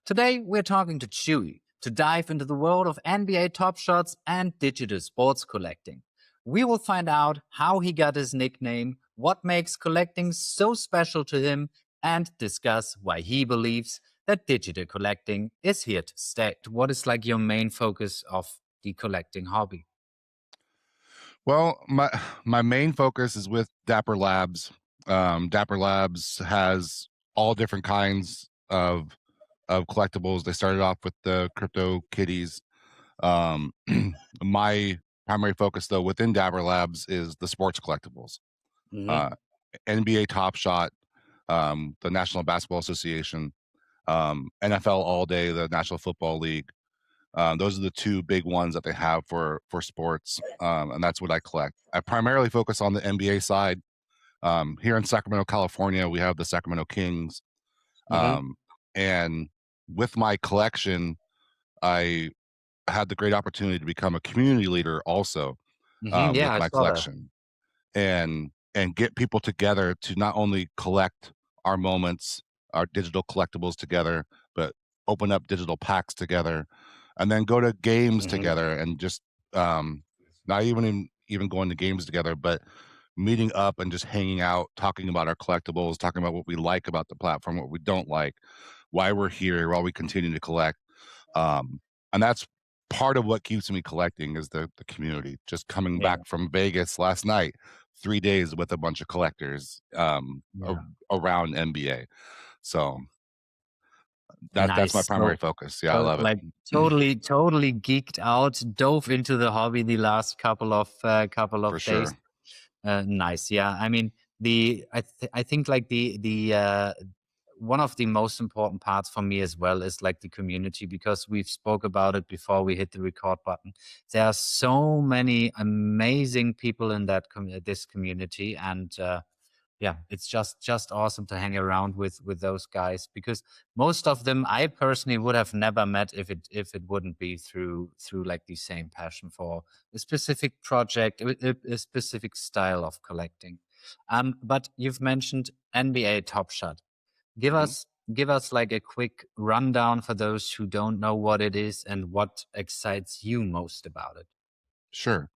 Today, we're talking to Chewie to dive into the world of NBA Top Shots and digital sports collecting. We will find out how he got his nickname, what makes collecting so special to him, and discuss why he believes that digital collecting is here to stay. What is like your main focus of the collecting hobby? Well, my main focus is with Dapper Labs. Dapper Labs has all different kinds of collectibles. They started off with the crypto kitties. Um, my primary focus, though, within Dapper Labs is the sports collectibles. Hmm. Uh, NBA Top Shot, the National Basketball Association, NFL All Day, the National Football League. Those are the two big ones that they have for sports, and that's what I collect. I primarily focus on the NBA side. Here in Sacramento, California, we have the Sacramento Kings, Hmm. and with my collection, I had the great opportunity to become a community leader also, Yeah, with I my saw that. collection, and get people together to not only collect our moments, our digital collectibles together, but open up digital packs together, and then go to games Hmm. together, and just not even going to games together, but meeting up and just hanging out, talking about our collectibles, talking about what we like about the platform, what we don't like, why we're here, why we continue to collect. And that's part of what keeps me collecting is the community. Just coming Yeah, back from Vegas last night, 3 days with a bunch of collectors yeah. around NBA. So that's my Nice. primary focus. Yeah, I So love it. like totally geeked out, dove into the hobby the last couple of For days. sure. Nice. Yeah. I mean, I think like the one of the most important parts for me as well is like the community, because we've spoke about it before we hit the record button. There are so many amazing people in this community, and yeah, it's just awesome to hang around with those guys, because most of them I personally would have never met if it wouldn't be through like the same passion for a specific project, a specific style of collecting. But you've mentioned NBA Top Shot. Give Mhm. us give us like a quick rundown for those who don't know what it is and what excites you most about it. Sure.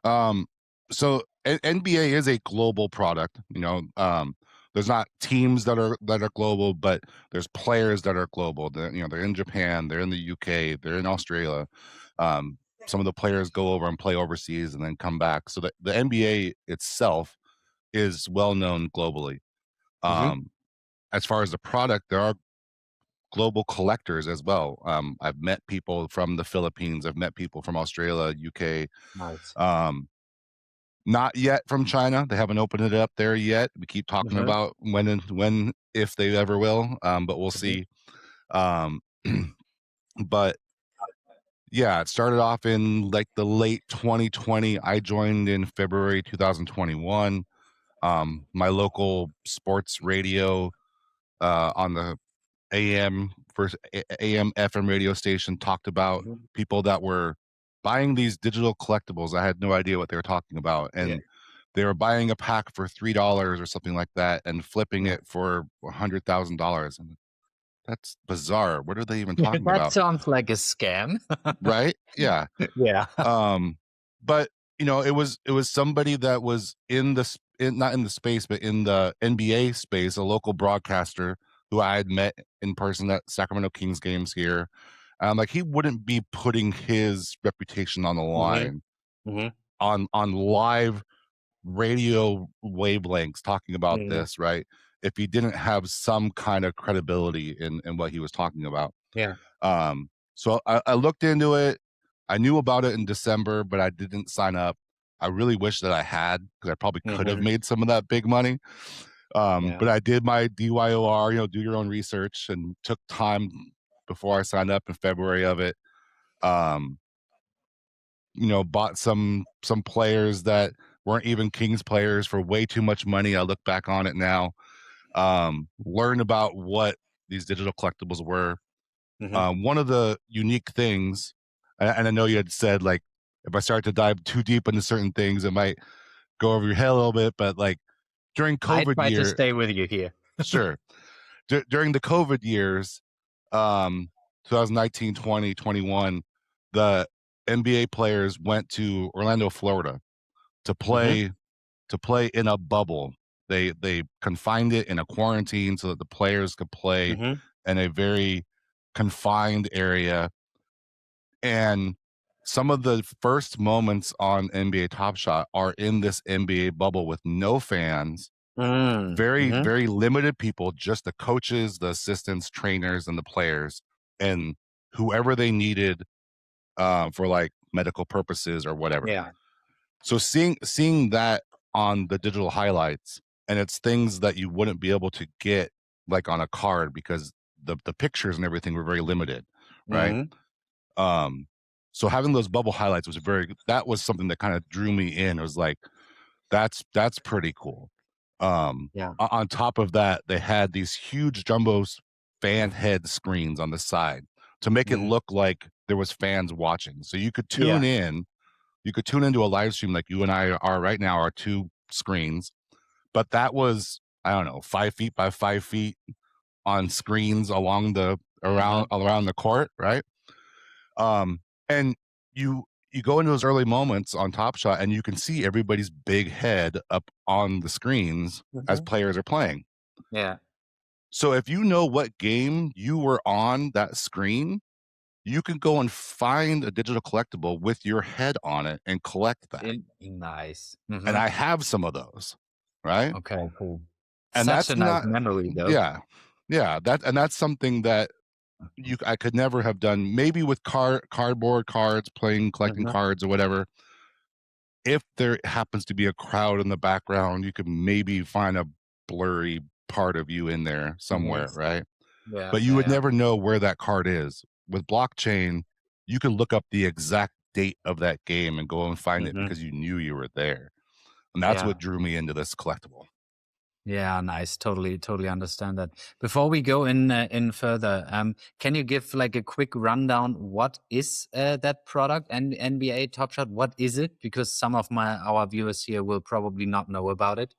Um, so NBA is a global product. There's not teams that are global, but there's players that are global. They're in Japan, they're in the UK, they're in Australia. Um, some of the players go over and play overseas and then come back. So the NBA itself is well known globally. Hmm. Um, as far as the product, there are global collectors as well. I've met people from the Philippines, I've met people from Australia, UK. Nice. Um, Not yet from China. They haven't opened it up there yet. We keep talking Hmm. about when if they ever will, but we'll Hmm. see. Um, but yeah, it started off in like the late 2020. I joined in February 2021. My local sports radio on the AM FM radio station talked about Hmm. people that were buying these digital collectibles. I had no idea what they were talking about, Yeah. and they were buying a pack for $3 or something like that and flipping Yeah. it for $100,000. And that's bizarre. What are they even talking That about? sounds like a scam. Right? Yeah. Yeah. Um, but it was somebody that was not in the space, but in the NBA space, a local broadcaster who I had met in person at Sacramento Kings games here. Like he wouldn't be putting his reputation on the Hmm. line Hmm. on live radio wavelengths talking about Hmm. this, right? If he didn't have some kind of credibility in what he was talking about. Yeah. So I looked into it. I knew about it in December, but I didn't sign up. I really wish that I had, because I probably could have Hmm. made some of that big money. Yeah. But I did my DYOR, do your own research, and took time before I signed up in February of it. Um, Bought some players that weren't even Kings players for way too much money. I look back on it now. Learn about what these digital collectibles were. Hmm. One of the unique things, and I know you had said, like, if I start to dive too deep into certain things, it might go over your head a little bit, but like during I COVID try to year, stay with you here. sure. During the COVID years, um 2019, 20, 21, the NBA players went to Orlando, Florida to Mhm. play in a bubble. They confined it in a quarantine so that the players could play Mhm. in a very confined area. And some of the first moments on NBA Top Shot are in this NBA bubble with no fans, Mm. very, Mhm. very limited people, just the coaches, the assistants, trainers, and the players, and whoever they needed for like medical purposes or whatever. Yeah. So seeing that on the digital highlights, and it's things that you wouldn't be able to get like on a card because the pictures and everything were very limited, right? Mhm. Um, so having those bubble highlights was that was something that kind of drew me in. It was like, that's pretty cool. Yeah. On top of that, they had these huge fan head screens on the side to make it Mhm. look like there was fans watching. So Yeah. you could tune into a live stream like you and I are right now, our two screens, but that was, I don't know, 5 feet by 5 feet on screens along Mhm. around the court, right? And you go into those early moments on Top Shot and you can see everybody's big head up on the screens as Mhm. players are playing. Yeah. So if you know what game you were on that screen, you can go and find a digital collectible with your head on it and collect that. Nice. And Mhm. I have some of those, right? Okay, cool. And Such a that's nice not memory though. yeah. Yeah, that's something that I could never have done maybe with cardboard cards, playing collecting Mhm. cards or whatever. If there happens to be a crowd in the background, you could maybe find a blurry part of you in there Mhm. somewhere, right? Yeah, But you yeah, would yeah. never know where that card is. With blockchain, you can look up the exact date of that game and go and find it Mhm. because you knew you were there. And that's what Yeah. drew me into this collectible. Yeah, nice. Totally, totally understand that. Before we go in further, can you give like a quick rundown? What is that product and NBA Top Shot? What is it? Because some of our viewers here will probably not know about it.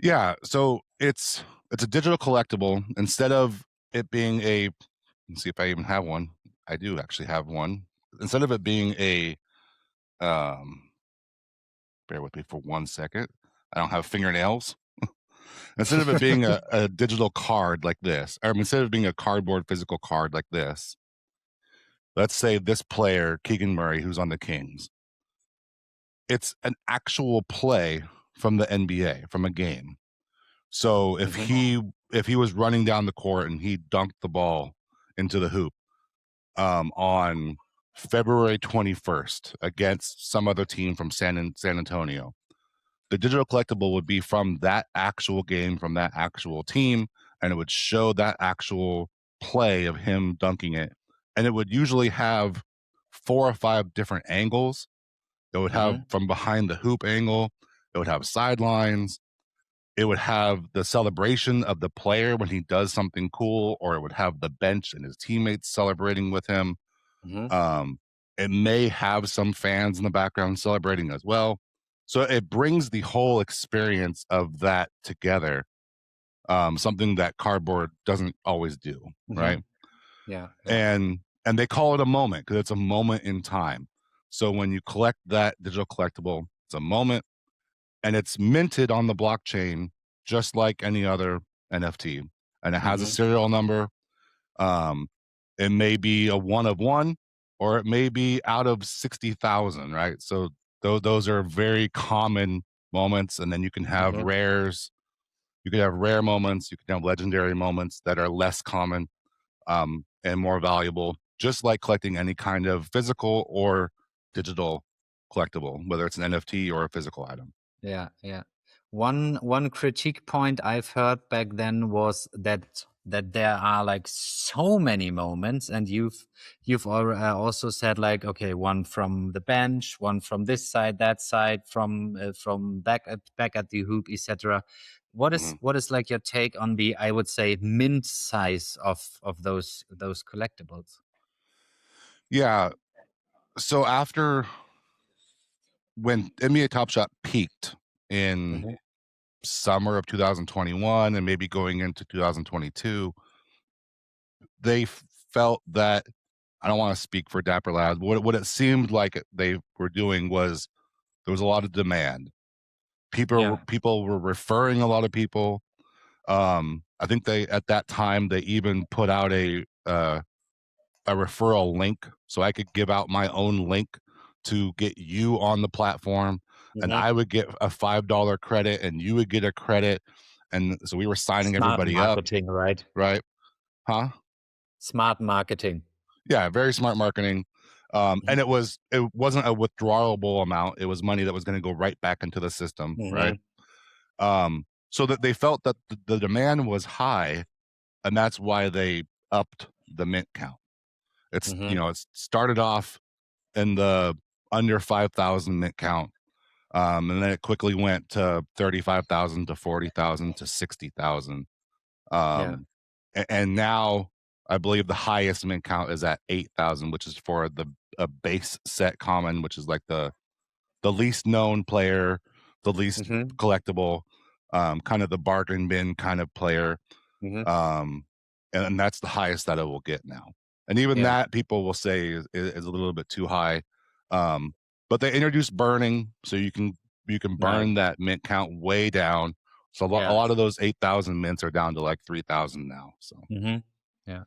Yeah, so it's a digital collectible. Instead of it being a, let's see if I even have one. I do actually have one. Instead of it being a um bear with me for 1 second. I don't have fingernails. Instead of it being a digital card like this, or instead of being a cardboard physical card like this, let's say this player, Keegan Murray, who's on the Kings, it's an actual play from the NBA, from a game. So Mhm. if he was running down the court and he dunked the ball into the hoop on February 21st against some other team from San Antonio, the digital collectible would be from that actual game, from that actual team, and it would show that actual play of him dunking it. And it would usually have 4 or 5 different angles. It would have Mhm. from behind the hoop angle, it would have sidelines, it would have the celebration of the player when he does something cool, or it would have the bench and his teammates celebrating with him. Mhm. Um, it may have some fans in the background celebrating as well. So it brings the whole experience of that together, something that cardboard doesn't always do, right? Mhm. Yeah, yeah. And they call it a moment because it's a moment in time. So when you collect that digital collectible, it's a moment and it's minted on the blockchain just like any other NFT. And it has a Mhm. serial number. Um, it may be a one of one, or it may be out of 60,000, right? So those are very common moments. And then you can have Mhm. rares. You can have rare moments. You can have legendary moments that are less common and more valuable, just like collecting any kind of physical or digital collectible, whether it's an NFT or a physical item. Yeah, yeah. One critique point I've heard back then was that there are like so many moments, and also said like, okay, one from the bench, one from this side, that side, from back at the hoop, etc. Mhm. What is like your take on the, I would say, mint size of those collectibles? Yeah. So after when NBA Top Shot peaked in Hmm. summer of 2021 and maybe going into 2022, they felt that I don't want to speak for Dapper Labs, but what it seemed like they were doing was there was a lot of demand. Yeah. People were referring a lot of people. I think they at that time they even put out a referral link so I could give out my own link to get you on the platform, and Hmm. I would get a $5 credit and you would get a credit, and so we were signing Smart everybody up, marketing, right? right? Huh? Smart marketing. Yeah, very smart marketing. And it wasn't a withdrawable amount. It was money that was going to go right back into the system, right? Hmm. So that they felt that the demand was high, and that's why they upped the mint count. It's Hmm. it started off in the under 5,000 mint count, and then it quickly went to 35,000 to 40,000 to 60,000. Yeah. And now I believe the highest mint count is at 8,000, which is for the a base set common, which is like the least known player, the least Hmm. collectible, kind of the bargain bin kind of player, Hmm. um, and that's the highest that it will get now. And even Yeah. that people will say is a little bit too high. But they introduced burning, so you can Nice. burn that mint count way down. So a Yeah. lot of those 8,000 mints are down to like 3,000 now. So Hmm. Yeah.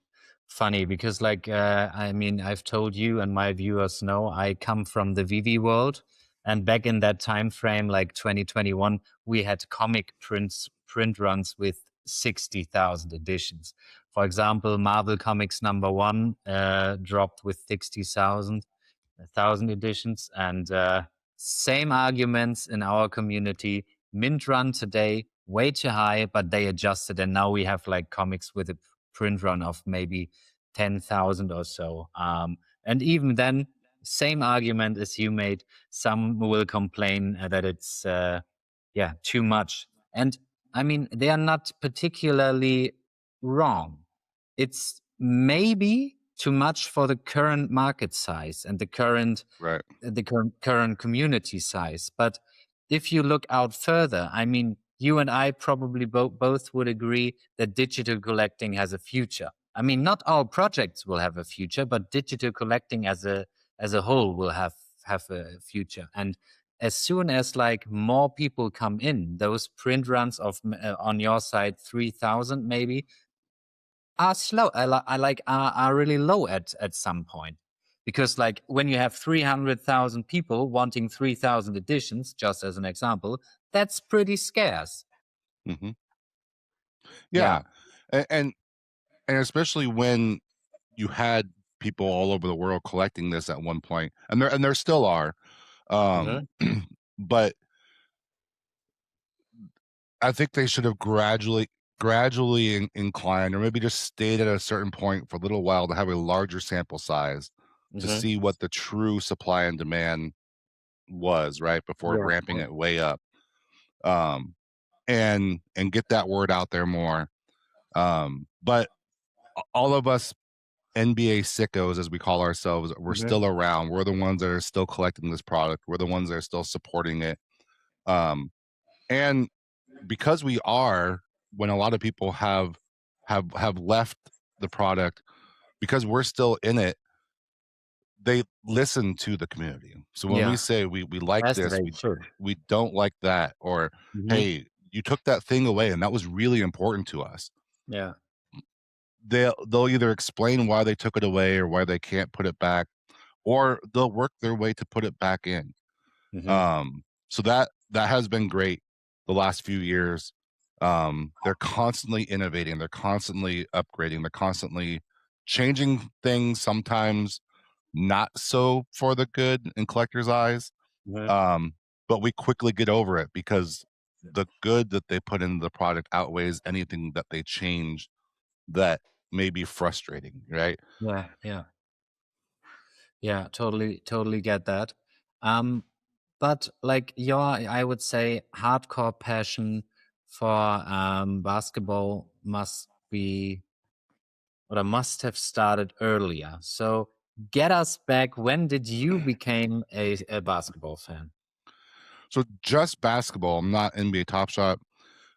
Funny because like I mean I've told you and my viewers know I come from the Veve world, and back in that time frame like 2021 we had print runs with 60,000 editions. For example, Marvel Comics #1 dropped with 60,000 editions, and same arguments in our community. Mint run today way too high, but they adjusted, and now we have like comics with a print run of maybe 10,000 or so. And even then, same argument as you made. Some will complain that it's yeah, too much. And I mean, they are not particularly wrong. It's maybe too much for the current market size and right, current community size. But if you look out further, I mean, you and I probably both would agree that digital collecting has a future. I mean, not all projects will have a future, but digital collecting as a whole will have a future. And as soon as like more people come in, those print runs of on your side 3,000 maybe are slow. I like are really low at some point, because like when you have 300,000 people wanting 3,000 editions, just as an example, that's pretty scarce. hmm Yeah. yeah, and, and and especially when you had people all over the world collecting this at one point, and there still are, um, Hmm. but I think they should have gradually inclined, or maybe just stayed at a certain point for a little while to have a larger sample size to Hmm. see what the true supply and demand was, right, before Yeah. ramping it way up, um, and get that word out there more. But all of us NBA sickos, as we call ourselves, we're Hmm. still around. We're the ones that are still collecting this product. We're the ones that are still supporting it. Um, and because we are, when a lot of people have left the product, because we're still in it, they listen to the community. So when we Yeah. say we like As this, they should. we don't like that, or Hmm. hey, you took that thing away and that was really important to us. Yeah. They'll either explain why they took it away or why they can't put it back, or they'll work their way to put it back in. Hmm. So that has been great the last few years. They're constantly innovating, they're constantly upgrading, they're constantly changing things, sometimes not so for the good in collectors' eyes. Hmm. Um, but we quickly get over it because the good that they put into the product outweighs anything that they change that may be frustrating, right? Yeah. Yeah. Yeah. Totally get that. Um, but like your, I would say, hardcore passion for basketball must be, or must have started earlier. So get us back. When did you become a basketball fan? So just basketball, I'm not NBA Top Shot.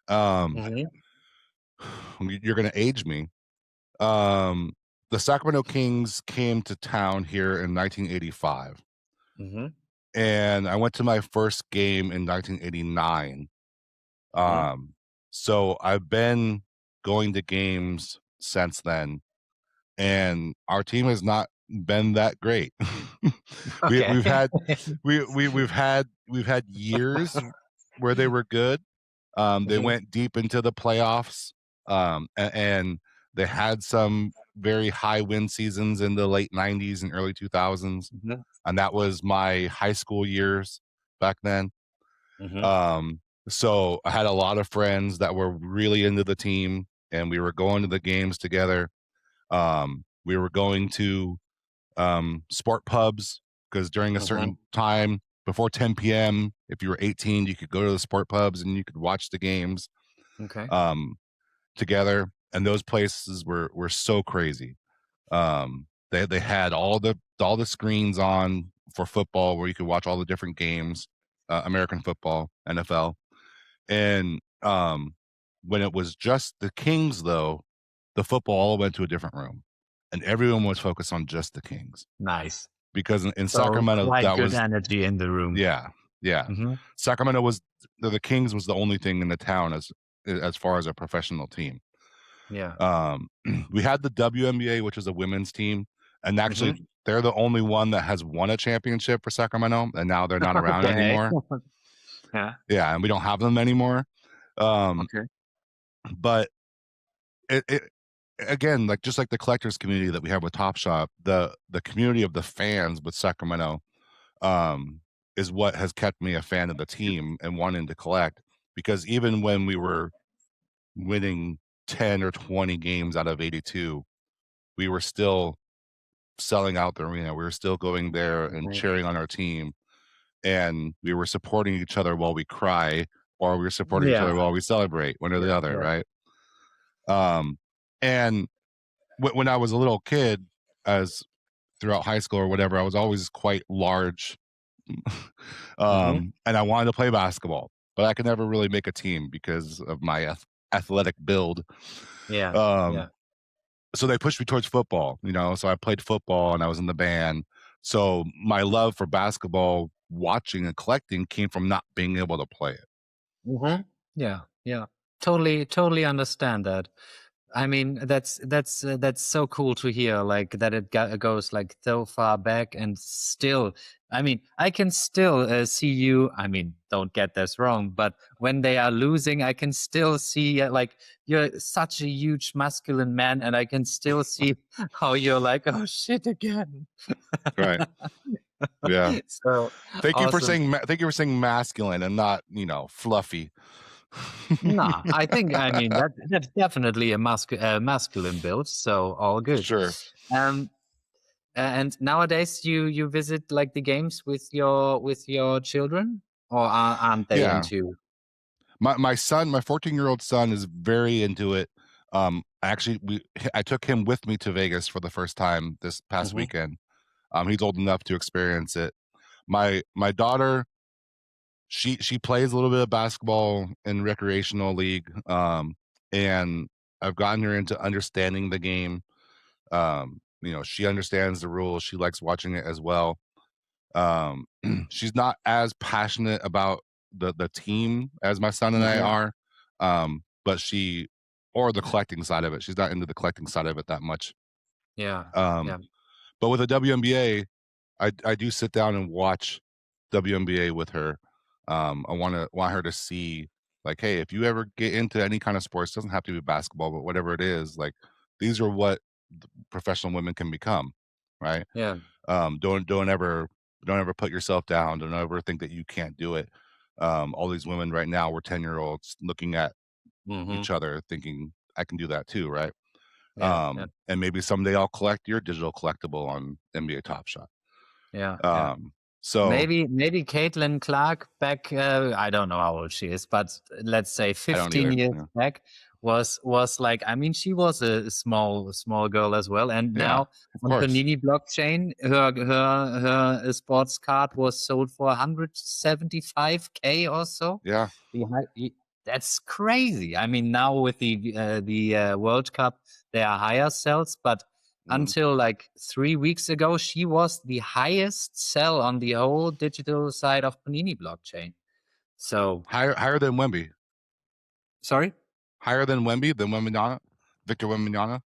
Um, Hmm. you're gonna age me. Um, the Sacramento Kings came to town here in 1985, Mm-hmm. and I went to my first game in 1989. Mm-hmm. So I've been going to games since then, and our team has not been that great. we Okay. we've had we've had years where they were good. They Mm-hmm. went deep into the playoffs, and they had some very high win seasons in the late 90s and early 2000s, Mm-hmm. and that was my high school years back then. Mm-hmm. Um, so I had a lot of friends that were really into the team, and we were going to the games together. We were going to sport pubs because during a Mm-hmm. certain time before 10 p.m., if you were 18, you could go to the sport pubs and you could watch the games Okay. um, together. And those places were so crazy. They had all the screens on for football where you could watch all the different games, American football, NFL. And when it was just the Kings, though, the football all went to a different room, and everyone was focused on just the Kings Nice. because in So Sacramento quite that good was energy in the room. yeah, yeah. Mm-hmm. Sacramento was the Kings was the only thing in the town as far as a professional team. Yeah. We had the WNBA, which is a women's team, and Mm-hmm. actually they're the only one that has won a championship for Sacramento, and now they're not around Okay. anymore. Yeah. Yeah, and we don't have them anymore. Um, Okay. but it again, like just like the collectors community that we have with Top Shop, the community of the fans with Sacramento um, is what has kept me a fan of the team and wanting to collect. Because even when we were winning 10 or 20 games out of 82, we were still selling out the arena. We were still going there and Okay. cheering on our team, and we were supporting each other while we cry, or we were supporting each Yeah. other while we celebrate, one or the Yeah. other, Yeah. right? And when I was a little kid, as throughout high school or whatever, I was always quite large, Mm-hmm. and I wanted to play basketball, but I could never really make a team because of my athletic build. Yeah. Um, Yeah. so they pushed me towards football, so I played football and I was in the band. So my love for basketball, watching and collecting, came from not being able to play it. Mm-hmm. Yeah. Yeah. Totally understand that. I mean, that's so cool to hear, like that it goes like so far back, and still, I mean, I can still see you. I mean, don't get this wrong, but when they are losing, I can still see like you're such a huge masculine man, and I can still see how you're like, oh shit again. Right. Yeah. So awesome. Thank you for saying masculine and not, fluffy. Nah, I mean that's definitely a masculine build, so all good. Sure. Um, and nowadays you visit like the games with your children, or aren't they Yeah. into? My son, my 14-year-old son is very into it. Actually, I took him with me to Vegas for the first time this past Mhm. weekend. He's old enough to experience it. My daughter, she plays a little bit of basketball in recreational league, and I've gotten her into understanding the game. She understands the rules. She likes watching it as well. Um, she's not as passionate about the team as my son and I Mhm. are, but or the collecting side of it. She's not into the collecting side of it that much. Yeah. Um, Yeah. but with the WNBA, I do sit down and watch WNBA with her. I want her to see, like, hey, if you ever get into any kind of sports, doesn't have to be basketball, but whatever it is, like these are what professional women can become, right? Yeah. Don't ever put yourself down. Don't ever think that you can't do it. All these women right now were 10-year-olds looking at Mhm. each other, thinking I can do that too, right? Yeah. Yeah. And maybe someday I'll collect your digital collectible on NBA Top Shot. Yeah. Yeah. Um, so Maybe Caitlin Clark back, I don't know how old she is, but let's say I don't 15 either. years Yeah, back was like, I mean, she was a small girl as well. And yeah, now of on course. Panini blockchain, her sports card was sold for 175K or so. Yeah, That's crazy. I mean, now with the World Cup, there are higher sales, but until like 3 weeks ago, she was the highest sell on the whole digital side of Panini blockchain. So Higher than Wemby. sorry. Higher than Wemby, than Wembanyama, Victor Wembanyama.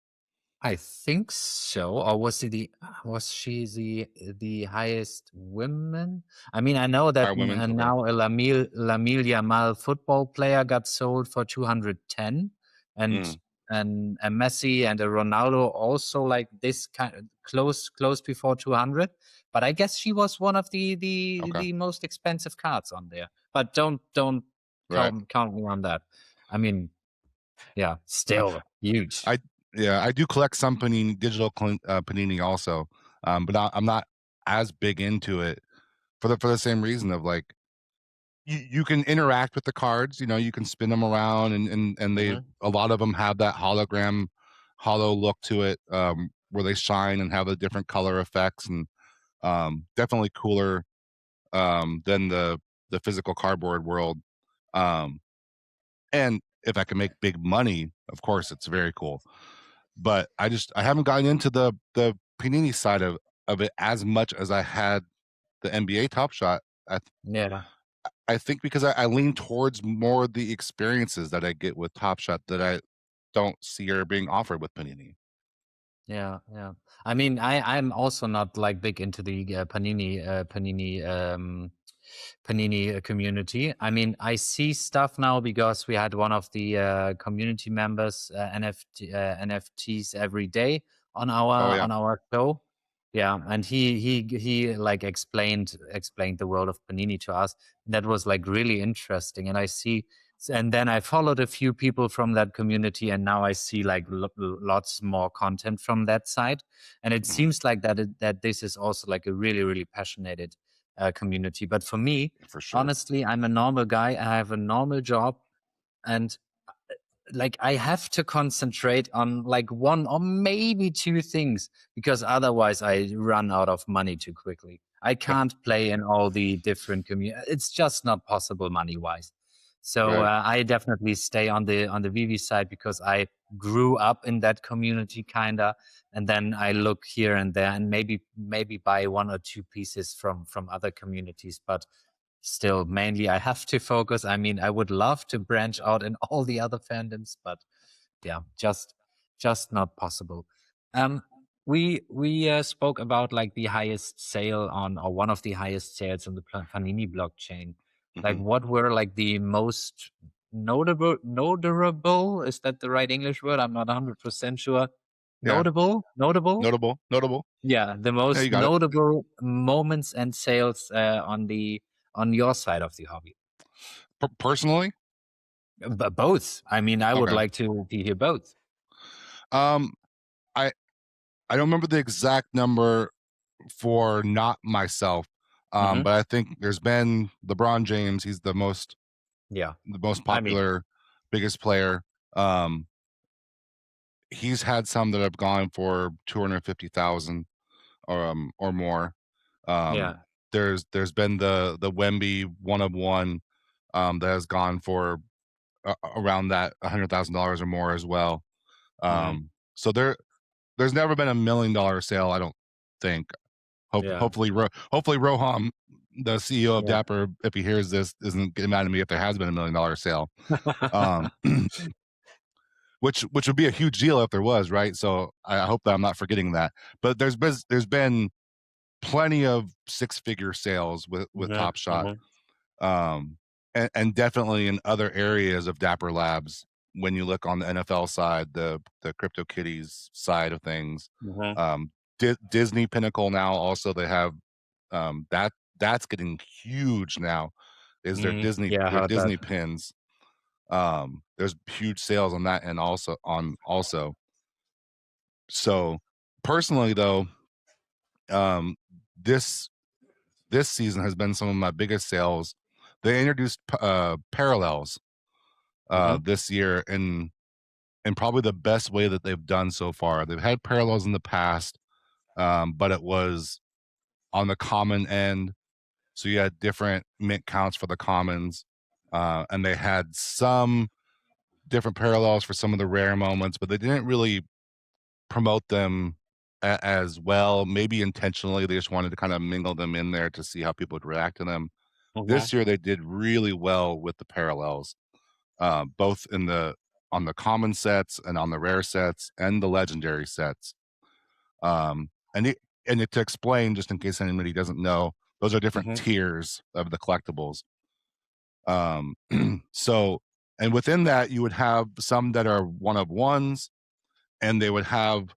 I think so. Or was she the highest women? I mean, I know that Higher women's. Okay. now a Lamil Yamal football player got sold for 210, and Mm, and a Messi and a Ronaldo also like this kind of close before 200. But I guess she was one of okay. the most expensive cards on there. But don't Right. count me on that. I mean, yeah, Yeah. still huge. I do collect some Panini digital Panini also, but I'm not as big into it for the same reason of like you can interact with the cards. You know, you can spin them around, and they Mhm. a lot of them have that hollow look to it, where they shine and have the different color effects, and definitely cooler than the physical cardboard world. Um, and if I can make big money, of course, it's very cool. But I haven't gotten into the Panini side of it as much as I had the NBA Top Shot. Yeah. I think because I lean towards more the experiences that I get with Top Shot that I don't see are being offered with Panini. Yeah, yeah. I mean, I'm also not like big into the Panini community. I mean, I see stuff now because we had one of the community members NFTs every day Oh yeah, on our show. Yeah, and he like explained the world of Panini to us. That was like really interesting, and I see and then I followed a few people from that community, and now I see like lots more content from that side. And it mhm, seems like that this is also like a really passionate community. But for me, for sure. honestly, I'm a normal guy. I have a normal job, and like I have to concentrate on like one or maybe two things because otherwise I run out of money too quickly. I can't play in all the different community. It's just not possible money wise. So Right. I definitely stay on the Vv side because I grew up in that community kinda, and then I look here and there and maybe buy one or two pieces from other communities, but still mainly I have to focus. I mean, I would love to branch out in all the other fandoms, but yeah, just not possible. Um, we spoke about like the highest sale on or one of the highest sales on the Panini blockchain. Like, Hmm. what were like the most notable? Is that the right English word? I'm not 100% sure. Yeah. Notable. Notable. Yeah, the Yeah, you most got it. notable moments and sales on your side of the hobby. Personally, Both. I mean, I would okay. like to hear both. Um, I I don't remember the exact number for not myself, Hmm. but I think there's been LeBron James. He's Yeah. the most I mean, popular, biggest player. Um, he's had some that have gone for 250,000 or more. Um, yeah. there's been the Wemby one of one that has gone for around that $100,000 or more as well. Hmm. So there's never been $1 million sale. I don't think. Yeah. Hopefully Roham, the CEO of Yeah. Dapper, if he hears this, isn't getting mad at me if there has been $1 million sale. Um, which would be a huge deal if there was, right? So I hope that I'm not forgetting that. But there's been plenty of six-figure sales with Hmm. Top Shot, Hmm. um, and definitely in other areas of Dapper Labs. When you look on the NFL side, the Crypto Kitties side of things, Hmm. um, Disney Pinnacle now also they have that's getting huge now. Is Hmm. Yeah, I their heard that. Disney pins? There's huge sales on that and also. So personally though, um, this this season has been some of my biggest sales. They introduced parallels Hmm. this year in probably the best way that they've done so far. They've had parallels in the past, but it was on the common end. So you had different mint counts for the commons, and they had some different parallels for some of the rare moments, but they didn't really promote them as well. Maybe intentionally, they just wanted to kind of mingle them in there to see how people would react to them. This year, they did really well with the parallels, both on the common sets and on the rare sets and the legendary sets. And to explain, just in case anybody doesn't know, those are different tiers of the collectibles. So, and within that, you would have some that are one of ones, and they would have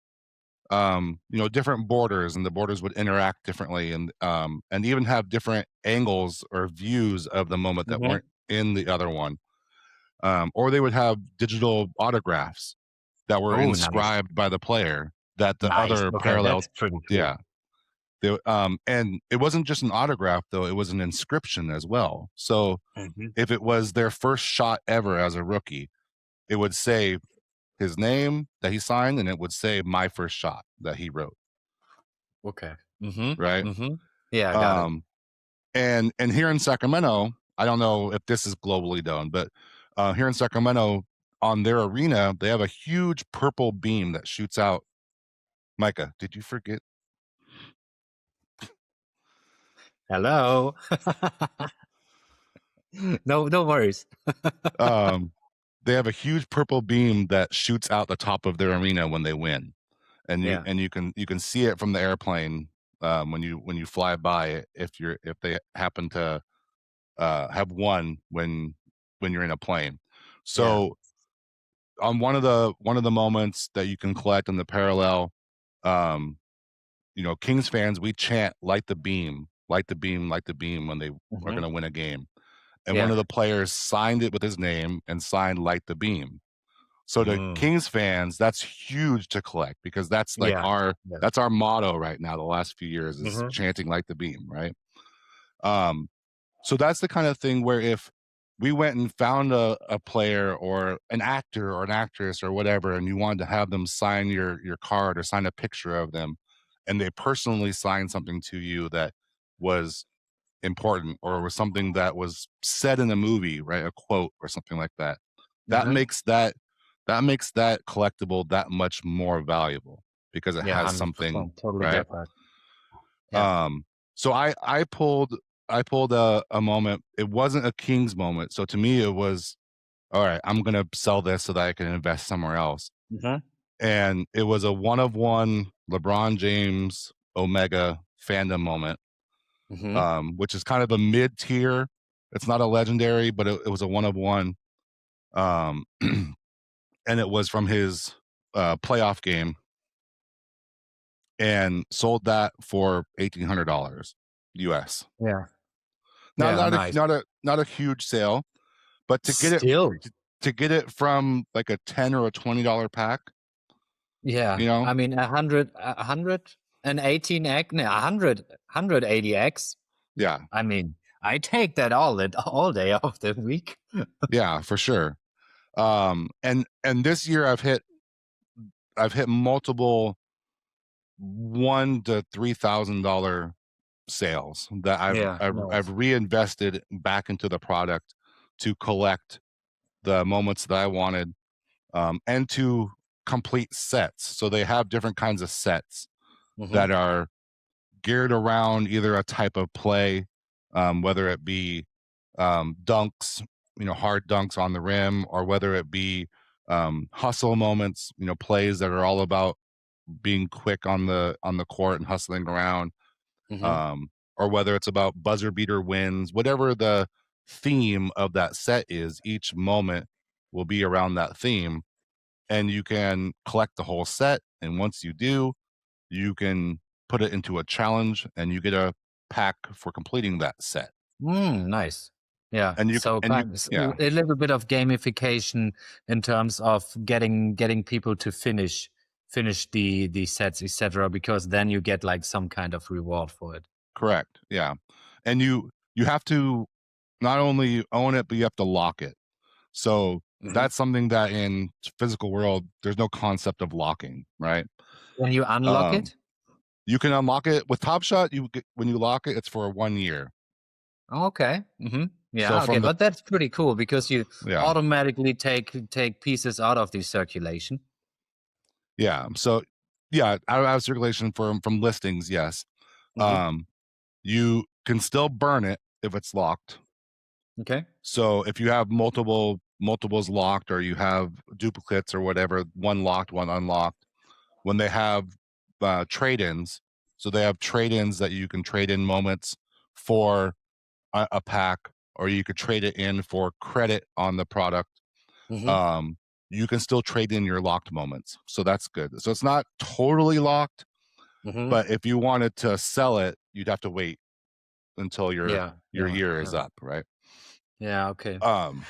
different borders, and the borders would interact differently, and even have different angles or views of the moment that weren't in the other one. Or they would have digital autographs that were Oh, nice. inscribed by the player that the Nice. other Okay, parallel, that's pretty cool. yeah. And it wasn't just an autograph though; it was an inscription as well. So if it was their first shot ever as a rookie, it would say his name that he signed, and it would say my first shot that he wrote. Okay. Right. Yeah, I got it. And here in Sacramento, I don't know if this is globally done, but here in Sacramento, on their arena, they have a huge purple beam that shoots out. Micah, did you forget? Hello. No worries. They have a huge purple beam that shoots out the top of their arena when they win, and you can see it from the airplane when you fly by it, if they happen to have won when you're in a plane. So on one of the moments that you can collect in the parallel, Kings fans, we chant light the beam, light the beam, light the beam when they are going to win a game. And one of the players signed it with his name and signed light the beam. So to Kings fans, that's huge to collect, because that's like that's our motto right now. The last few years is chanting light the beam, right? So that's the kind of thing where if we went and found a player or an actor or an actress or whatever, and you wanted to have them sign your card or sign a picture of them, and they personally signed something to you that was important or was something that was said in a movie, right? A quote or something like that. That makes that collectible that much more valuable, because it has 100%. something, Totally right? get that. So I pulled a moment. It wasn't a Kings moment. So to me, it was, all right, I'm going to sell this so that I can invest somewhere else. And it was a one of one LeBron James Omega fandom moment, which is kind of a mid tier. It's not a legendary, but it was a one of one. And it was from his playoff game, and sold that for $1,800 US. Yeah. Not a huge sale, but to get it from like a $10 or a $20 pack. I mean, 118x, no, 180x. Yeah. I mean, I take that all day of the week. Yeah, for sure. And this year I've hit multiple $1,000 to $3,000 sales that I've reinvested back into the product to collect the moments that I wanted, and to complete sets. So they have different kinds of sets that are geared around either a type of play, whether it be dunks, hard dunks on the rim, or whether it be hustle moments, plays that are all about being quick on the court and hustling around, or whether it's about buzzer beater wins. Whatever the theme of that set is, each moment will be around that theme, and you can collect the whole set. And once you do, you can put it into a challenge, and you get a pack for completing that set. Nice. Yeah. And a little bit of gamification in terms of getting people to finish the sets, etc., because then you get like some kind of reward for it. Correct. Yeah. And you have to not only own it, but you have to lock it. So that's something that in physical world, there's no concept of locking, right? When you unlock it? You can unlock it with Top Shot. When you lock it, it's for 1 year. Okay. Yeah. So but that's pretty cool, because you automatically take pieces out of the circulation. Yeah. So Yeah, out of circulation from listings, yes. Hmm. Um, you can still burn it if it's locked. Okay. So if you have multiples locked, or you have duplicates or whatever, one locked, one unlocked, when they have trade-ins, so they have trade-ins that you can trade in moments for a pack, or you could trade it in for credit on the product. Hmm. Um, you can still trade in your locked moments, so that's good. So it's not totally locked, Hmm. but if you wanted to sell it, you'd have to wait until Yeah. your Yeah. year is Yeah. up, right? Yeah. Okay.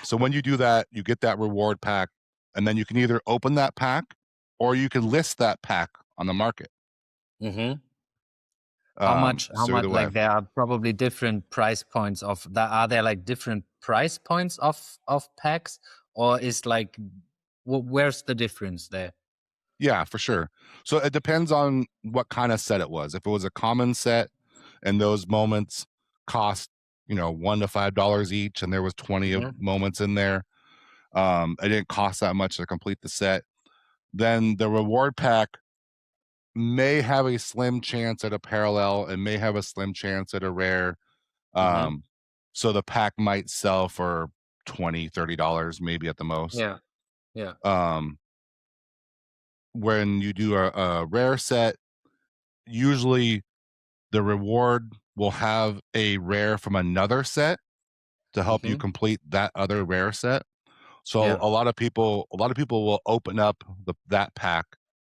So when you do that, you get that reward pack, and then you can either open that pack, or you can list that pack on the market. Hmm. How much? How So much? either way, Like there are probably different price points of that. Are there like different price points of packs, or is like where's the difference there? yeah, for sure. So it depends on what kind of set it was. If it was a common set, and those moments cost, $1 to $5 each, and there was 20 of Hmm. moments in there, it didn't cost that much to complete the set. Then the reward pack may have a slim chance at a parallel, and may have a slim chance at a rare. Hmm. Um, so the pack might sell for $20 to $30, maybe at the most. Yeah. Yeah. Um, when you do a rare set, usually the reward will have a rare from another set to help you Hmm. complete that other rare set. So Yeah. a lot of people will open up that pack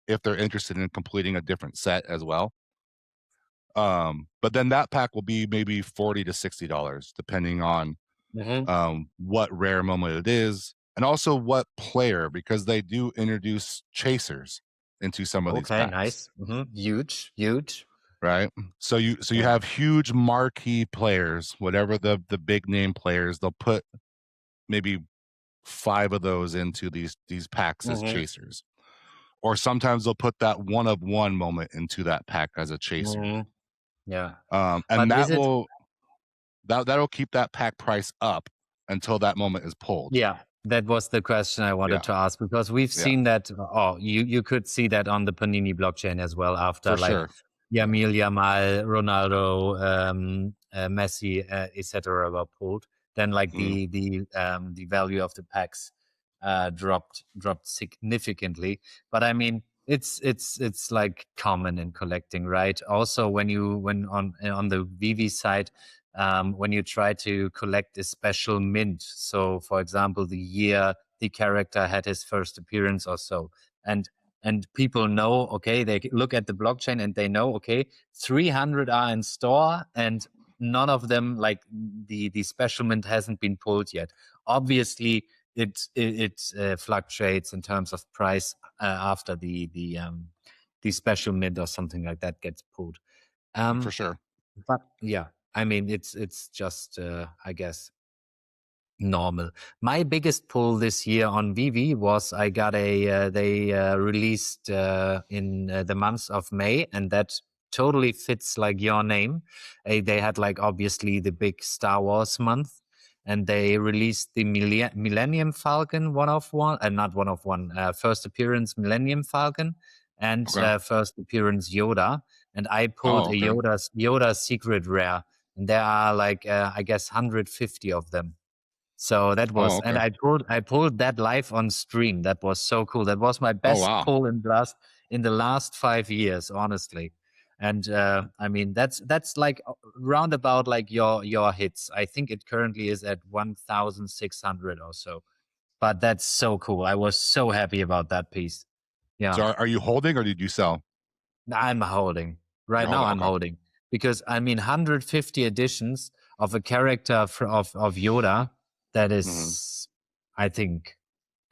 if they're interested in completing a different set as well. But then that pack will be maybe $40 to $60, depending on Hmm. what rare moment it is, and also what player, because they do introduce chasers into some of these Okay. packs, Nice. Huge. Huge. right? So you Yeah. have huge marquee players, whatever the big name players, they'll put maybe five of those into these packs as Hmm. chasers. Or sometimes they'll put that one of one moment into that pack as a chaser. Hmm. Yeah. And But is it? that'll keep that pack price up until that moment is pulled. Yeah, that was the question I wanted Yeah, to ask because we've yeah, seen that. Oh, you could see that on the Panini blockchain as well after for like sure. Yamil Yamal, Ronaldo, Messi, etc. were pulled. Then like Mm, the value of the packs dropped significantly. But I mean, it's like common in collecting, right? Also, when on the VV side, when you try to collect a special mint. So, for example, the year the character had his first appearance or so, and and people know, okay, they look at the blockchain and they know, okay, 300 are in store and none of them, like the special mint hasn't been pulled yet. Obviously, it fluctuates in terms of price after the special mint or something like that gets pulled. for Um, sure. but yeah, I mean, it's just I guess normal. My biggest pull this year on Vivi was I got they released in the month of May, and that totally fits like your name. They had like obviously the big Star Wars month, and they released the Millennium Falcon one of one, not one of one, first appearance Millennium Falcon, and Okay. first appearance Yoda. And I pulled Oh, a okay. Yoda secret rare, and there are like I guess 150 of them. So that Oh, was, and okay. I pulled that live on stream. That was so cool. That was my Oh, best wow. pull in the last 5 years, honestly. And I mean, that's like roundabout like your hits. I think it currently is at 1,600 or so. But that's so cool. I was so happy about that piece. So Yeah. are you holding, or did you sell? I'm holding. You're Right now holding. I'm Okay. holding because I mean 150 editions of a character of Yoda that Hmm. is I think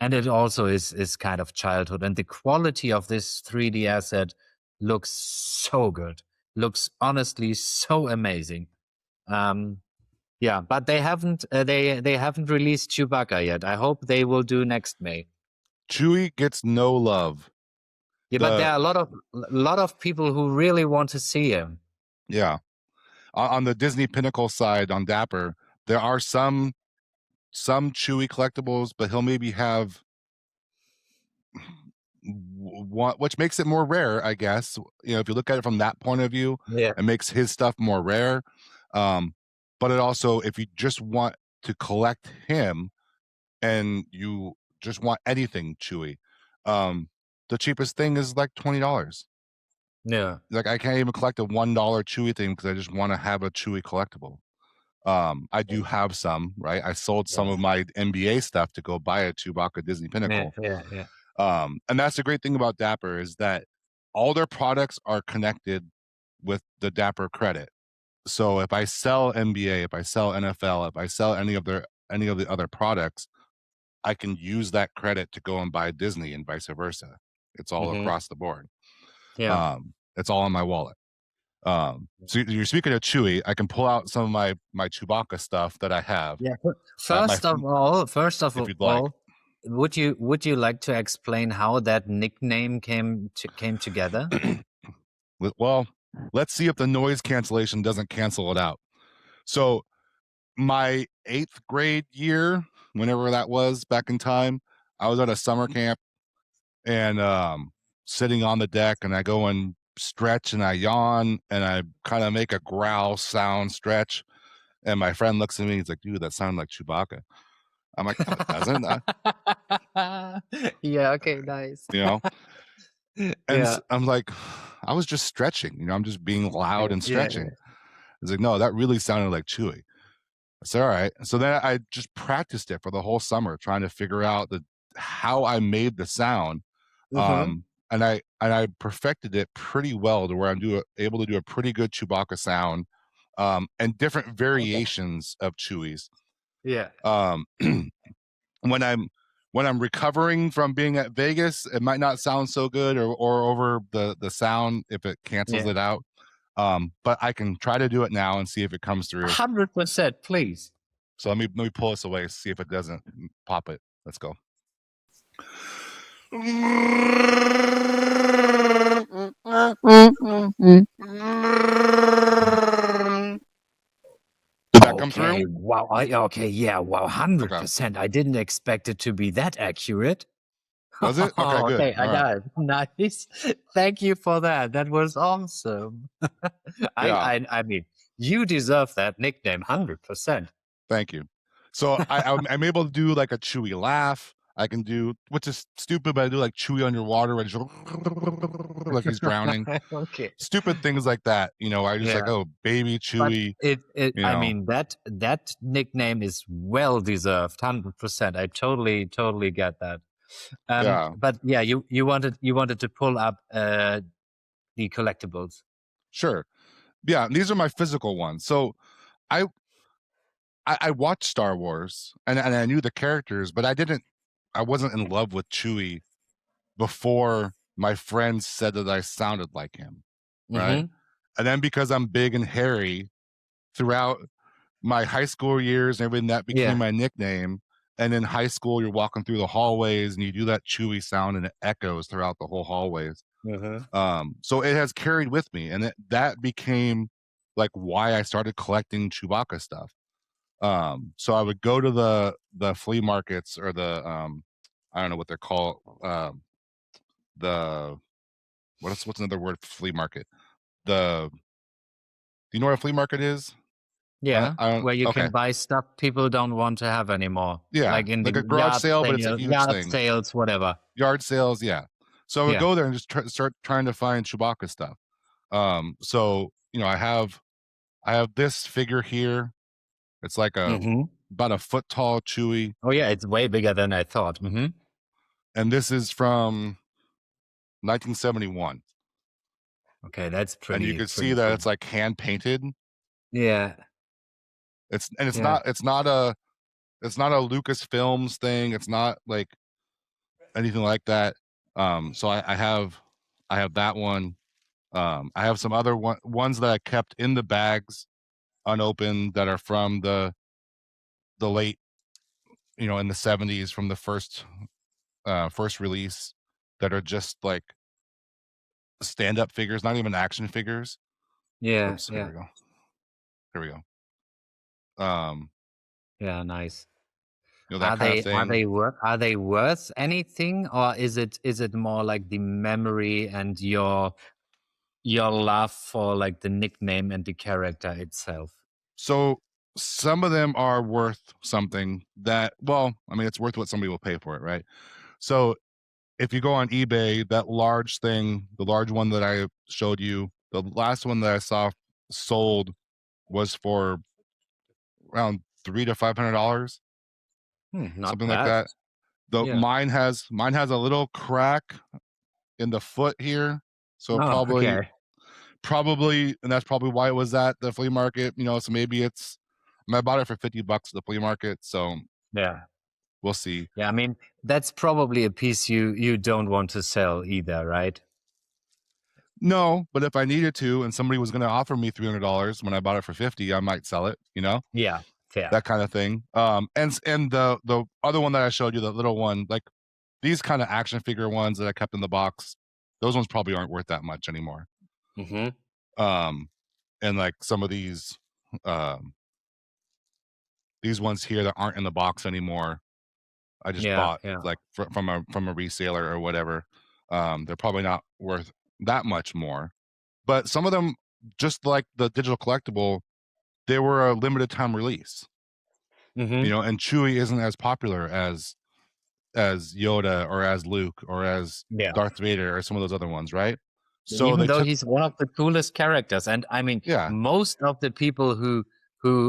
and it also is kind of childhood and the quality of this 3D asset looks so good. Looks honestly so amazing. Um yeah, but they haven't released Chewbacca yet. I hope they will do next May. Chewie gets no love. Yeah, but there The are a lot of people who really want to see him. Yeah. On the Disney Pinnacle side on Dapper, there are some Chewy collectibles, but he'll maybe have which makes it more rare, I guess. You know, if you look at it from that point of view, Yeah. it makes his stuff more rare. But it also, if you just want to collect him and you just want anything Chewie, the cheapest thing is like $20. Yeah. Like I can't even collect a $1 Chewie thing because I just want to have a Chewie collectible. I do have some, right? I sold some of my NBA stuff to go buy a Chewbacca Disney Yeah. Pinnacle. Yeah. Yeah. And that's the great thing about Dapper is that all their products are connected with the Dapper credit. So if I sell NBA, if I sell NFL, if I sell any of the other products, I can use that credit to go and buy Disney and vice versa. It's all Mm-hmm. across the board. Yeah. It's all in my wallet. So you're speaking of Chewie, I can pull out some of my Chewbacca stuff that I have. Yeah. My First of if you'd like. all, would you like to explain how that nickname came together? Well, let's see if the noise cancellation doesn't cancel it out. So my 8th grade year, whenever that was back in time, I was at a summer camp and sitting on the deck, and I go and stretch and I yawn and I kind of make a growl sound stretch. And my friend looks at me, he's like, dude, that sounded like Chewbacca. I'm like, no, it doesn't. Yeah. Okay. Nice. You know? And Yeah. I'm like, I was just stretching, you know, I'm just being loud and Yeah. stretching. He's like, no, that really sounded like Chewie. I said, all right. So then I just practiced it for the whole summer, trying to figure out how I made the sound. Mm-hmm. And I perfected it pretty well to where I'm able to do a pretty good Chewbacca sound, and different Okay. variations of Chewies. Yeah. Um, when I'm recovering from being at Vegas, it might not sound so good or over the sound if it cancels Yeah. it out. But I can try to do it now and see if it comes through. 100%, please. So let me pull this away, see if it doesn't pop it. Let's go. Did that come through? Okay. Wow. Okay. Yeah. Wow. Okay. 100%. I didn't expect it to be that accurate. Does it? Okay, good. Okay. I All right. got it. Nice. Thank you for that. That was awesome. Yeah. I mean, you deserve that nickname 100%. Thank you. So I'm able to do like a Chewy laugh. I can do, which is stupid, but I do like Chewy underwater, where I just like he's drowning. Okay. Stupid things like that. You know, I just like, Yeah. oh, baby But Chewy. You I know, mean, that nickname is well deserved, 100%. I totally get that. yeah, But yeah, you wanted to pull up the collectibles. sure. Yeah, these are my physical ones. So I I watched Star Wars and I knew the characters, but I wasn't in love with Chewie before my friends said that I sounded like him, right? Mm-hmm. And then because I'm big and hairy throughout my high school years and everything, that became Yeah. my nickname. And in high school, you're walking through the hallways and you do that Chewy sound and it echoes throughout the whole hallways. Mm-hmm. So it has carried with me, and that became like why I started collecting Chewbacca stuff. So I would go to the flea markets or the I don't know what they're called. The what's another word for flea market? Do you know what a flea market is? Yeah, I don't. where you Okay, can buy stuff people don't want to have anymore, yeah, like in like the a garage sale, but it's a huge yard thing. sales, whatever. Yard sales, yeah. So I would Yeah. go there and just start trying to find Chewbacca stuff. So you know, I have this figure here. It's like Mm-hmm. about a foot tall Chewy, Oh yeah, it's way bigger than I thought. Mm-hmm. and this is from 1971. Okay, that's And you pretty could see pretty that cool. it's like hand painted. Yeah. It's Yeah. not it's not a Lucasfilms thing. It's not like anything like that. So I have that one. I have some other ones that I kept in the bags unopened that are from the late, you know, in the 70s, from the first release, that are just like stand-up figures, not even action figures. Yeah. Oops, here Yeah. we go. Here we go. Um, Yeah. Nice. that kind of thing. Are they worth anything, or is it more like the memory and your love for like the nickname and the character itself? So some of them are worth something that, well, I mean, it's worth what somebody will pay for it, right? So if you go on eBay, that large thing, the large one that I showed you, the last one that I saw sold was for around $300 to $500, Not something like bad. that. The Yeah. mine has a little crack in the foot here, so Oh, okay. probably, and that's probably why it was at the flea market. So maybe it's. I mean, I bought it for $50 at the flea market, so Yeah. we'll see. Yeah. I mean, that's probably a piece you don't want to sell either, right? No, but if I needed to, and somebody was going to offer me $300 when I bought it for 50, I might sell it. Yeah. Fair. That kind of thing. And the other one that I showed you, the little one, like these kind of action figure ones that I kept in the box, those ones probably aren't worth that much anymore. Hmm. Um, and like some of these ones here that aren't in the box anymore, I just Yeah. bought Yeah. like from a reseller or whatever. They're probably not worth that much more, but some of them, just like the digital collectible, they were a limited time release. Hmm. And Chewie isn't as popular as Yoda or as Luke or as Yeah. Darth Vader or some of those other ones, right? So Even they though took, he's one of the coolest characters, and I mean, yeah, most of the people who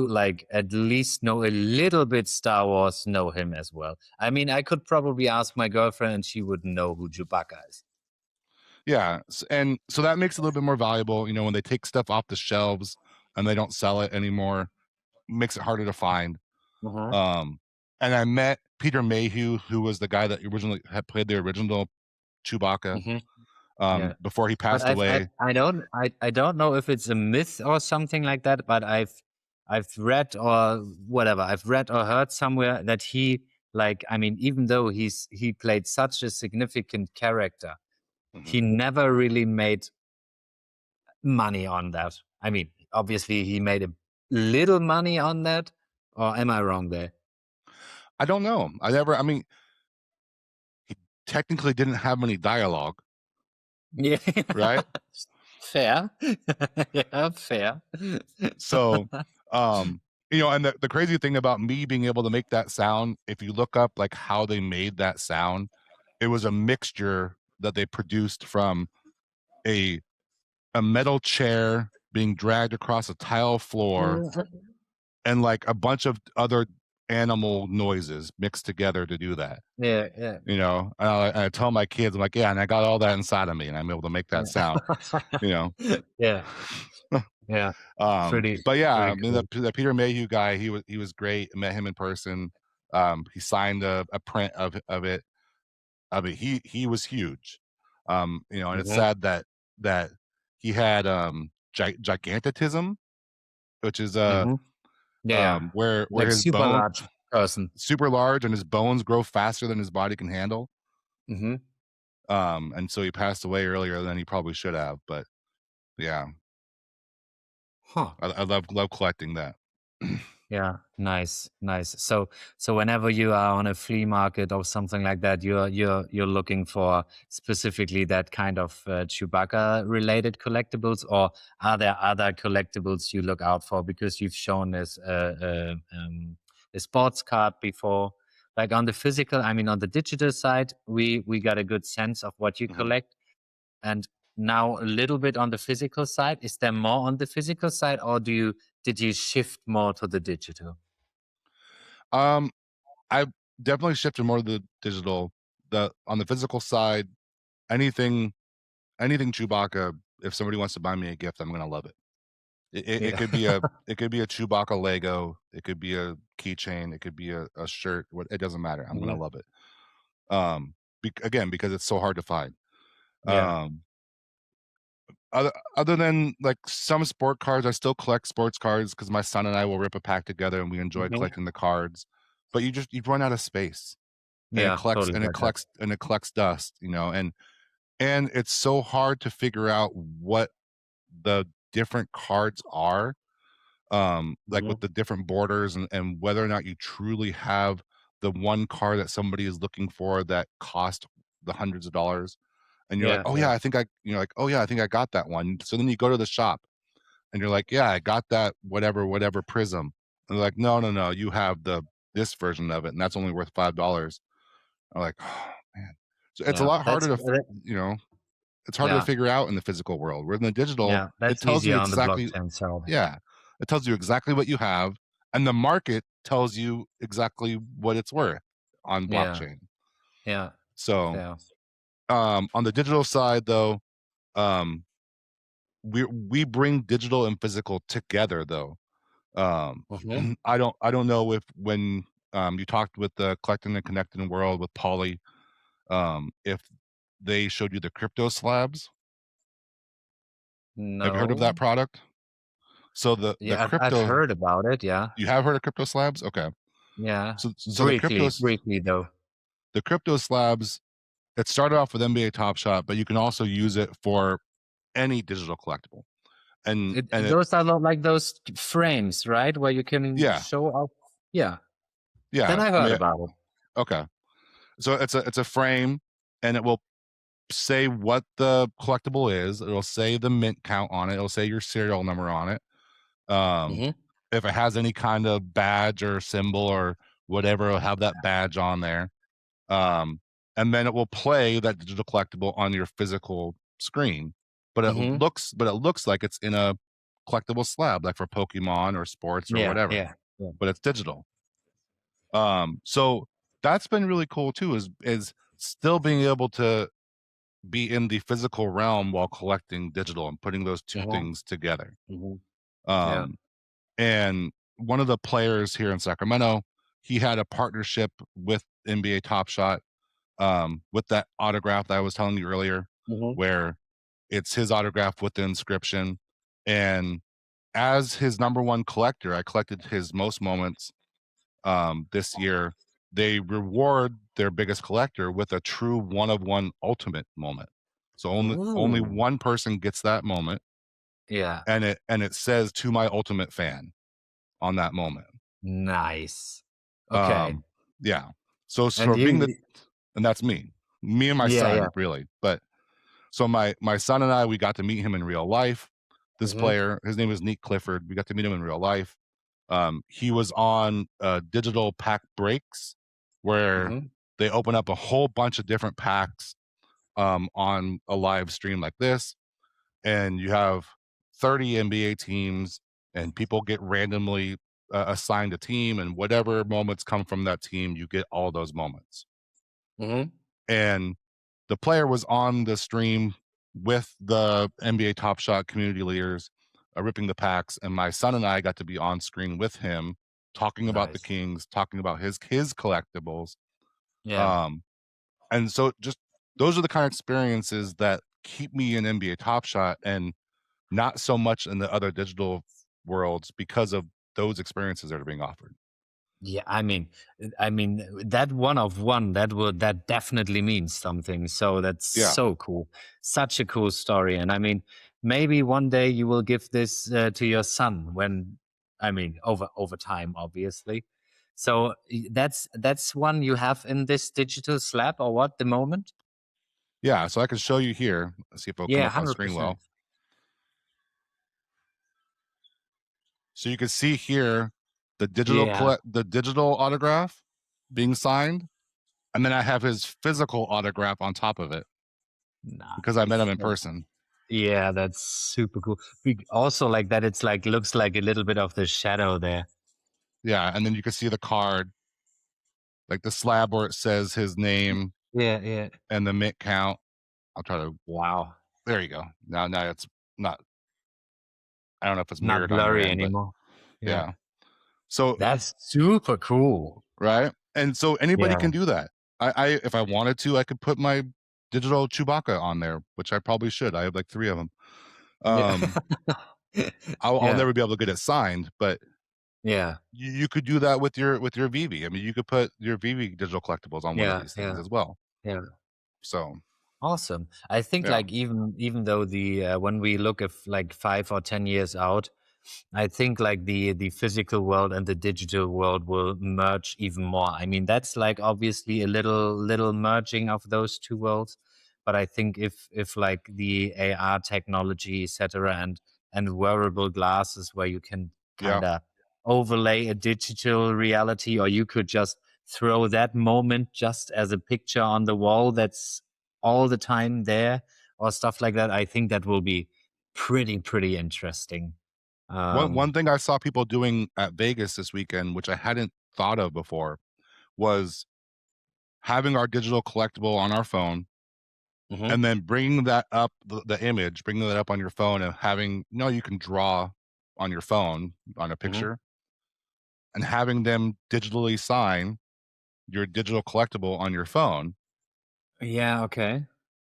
like at least know a little bit Star Wars know him as well. I mean, I could probably ask my girlfriend, and she wouldn't know who Chewbacca is. yeah, and so that makes it a little bit more valuable. When they take stuff off the shelves and they don't sell it anymore, makes it harder to find. Hmm. Um, and I met Peter Mayhew, who was the guy that originally had played the original Chewbacca, Hmm. Yeah. before he But passed away. I don't know if it's a myth or something like that, but I've read or whatever. I've read or heard somewhere that he, like, I mean, even though he played such a significant character, Mhm. he never really made money on that. I mean, obviously he made a little money on that, or am I wrong there? I don't know. I mean, he technically didn't have any dialogue, Yeah. right? Fair. Yeah, fair. So, um, and the crazy thing about me being able to make that sound, if you look up like how they made that sound, it was a mixture that they produced from a a metal chair being dragged across a tile floor and like a bunch of other animal noises mixed together to do that. Yeah, yeah, And I tell my kids, I'm like, yeah, and I got all that inside of me, and I'm able to make that sound. You know, yeah, yeah. but yeah, I Pretty mean, cool. the Peter Mayhew guy, he was great. I met him in person. He signed a print of it. I mean, he was huge. And it's Hmm. sad that he had gigantism, which is Hmm. Yeah, yeah. where Like his super bone large person. super large and his bones grow faster than his body can handle. Hmm. And so he passed away earlier than he probably should have. But yeah, Huh. I love collecting that. Yeah, nice, nice. So whenever you are on a flea market or something like that, you're looking for specifically that kind of Chewbacca related collectibles, or are there other collectibles you look out for? Because you've shown us a sports card before. Like on the physical, I mean, on the digital side, we got a good sense of what you Mhm. collect, and now a little bit on the physical side. Is there more on the physical side, or did you shift more to the digital? Um, I definitely shifted more to the digital. The On the physical side, anything anything Chewbacca, if somebody wants to buy me a gift, I'm gonna love it. It Yeah. could be a Chewbacca Lego, it could be a keychain, it could be a shirt. It doesn't matter. I'm gonna Mhm. love it. Again, because it's so hard to find. Yeah. Um, other than like some sport cards, I still collect sports cards because my son and I will rip a pack together and we enjoy Mhm. collecting the cards. But you run out of space, and Yeah, totally get that. it collects dust, and it's so hard to figure out what the different cards are, like with Mhm. the different borders, and whether or not you truly have the one car that somebody is looking for that cost the hundreds of dollars, and you're like, Yeah, "Oh, yeah, yeah, I think I" you're like, "Oh, yeah, I think I got that one." So then you go to the shop, and you're like, "Yeah, I got that whatever, whatever prism." And they're like, "No, no, no, you have this version of it, and that's only worth $5." I'm like, "Oh, man." So it's a yeah. lot harder to f you know, it's harder to Yeah, figure out in the physical world. Where in the digital, yeah. it That's tells you easier on the exactly. blockchain side. Yeah, it tells you exactly what you have, and the market tells you exactly what it's worth on Yeah, blockchain. yeah. So, Fair. on the digital side, though, um, we bring digital and physical together, though. Um, Hmm. I don't know if when, you talked with the Collecting and Connecting World with Polly, if they showed you the crypto slabs. Have you heard of that No. product? So the Yeah, I've crypto heard about it. Yeah, you have heard of crypto slabs? Okay. yeah. So Briefly, briefly though. the crypto slabs, it started off with NBA Top Shot, but you can also use it for any digital collectible. And it Those are not like those frames, right? Where you can yeah, show off. Yeah. Then yeah. I I heard mean, about it. okay. So it's a frame, and it will say what the collectible is. It'll say the mint count on it. It'll say your serial number on it. Um, Hmm. if it has any kind of badge or symbol or whatever, it'll have that badge on there. Um, and then it will play that digital collectible on your physical screen. Hmm. But it looks like it's in a collectible slab, like for Pokemon or sports or Yeah, whatever. yeah, yeah. But it's digital. So that's been really cool too, is still being able to be in the physical realm while collecting digital and putting those two Hmm. things together. Hmm. Yeah. Um, and one of the players here in Sacramento, he had a partnership with NBA Top Shot, with that autograph that I was telling you earlier, Hmm. where it's his autograph with the inscription. And as his number one collector, I collected his most moments, this year. They reward their biggest collector with a true one of one ultimate moment. So only Ooh. one person gets that moment, Yeah. and it says "to my ultimate fan" on that moment. Nice. Okay. Um, yeah. So And for being the you, and that's me and my yeah, yeah. son, really. But so my son and I, we got to meet him in real life. This Hmm. player, his name is Neat Clifford. We got to meet him in real life. He was on digital pack breaks where Hmm. they open up a whole bunch of different packs, on a live stream like this, and you have 30 NBA teams, and people get randomly assigned a team, and whatever moments come from that team, you get all those moments. Hmm. And the player was on the stream with the NBA Top Shot community leaders, ripping the packs, and my son and I got to be on screen with him, talking about the Nice. Kings, talking about his collectibles. Yeah. Um, and so just those are the kind of experiences that keep me in NBA Top Shot, and not so much in the other digital worlds because of those experiences that are being offered. Yeah, I mean that one of one that definitely means something. So that's Yeah. so cool, such a cool story. And I mean, maybe one day you will give this to your son when, I mean, over time, obviously. So that's one you have in this digital slab or what the moment? Yeah. So I can show you here. Let's see if it'll come Yeah, up on hundred screen percent. well. So you can see here Yeah, the digital autograph being signed, and then I have his physical autograph on top of it because I met him nice. in person. Yeah, that's super cool. Also, like that, it's like looks like a little bit of the shadow there. Yeah, and then you can see the card, like the slab where it says his name Yeah, yeah. and the mint count. I'll try to. Wow. There you go. Now it's not. I don't know if it's Not mirrored on your blurry end, but anymore. Yeah. yeah. So That's super cool. right, and so anybody Yeah. can do that. I if I wanted to, I could put my digital Chewbacca on there, which I probably should. I have like 3 of them. Yeah. Um, I'll Yeah. never be able to get it signed, but Yeah. you could do that with your Veve. I mean, you could put your Veve digital collectibles on one of Yeah. these things Yeah. as well. Yeah. So, Awesome. I think yeah. like even though the when we look at like 5 or 10 years out, I think like the physical world and the digital world will merge even more. I mean, that's like obviously a little merging of those two worlds. But I think if like the AR technology, etc., and wearable glasses where you can Yeah. kind of overlay a digital reality, or you could just throw that moment just as a picture on the wall that's all the time there, or stuff like that. I think that will be pretty interesting. One Um, thing I saw people doing at Vegas this weekend, which I hadn't thought of before, was having our digital collectible on our phone mhm, and then bringing that up, the image, bringing that up on your phone and having, you can draw on your phone on a mhm. picture and having them digitally sign your digital collectible on your phone. Yeah, okay.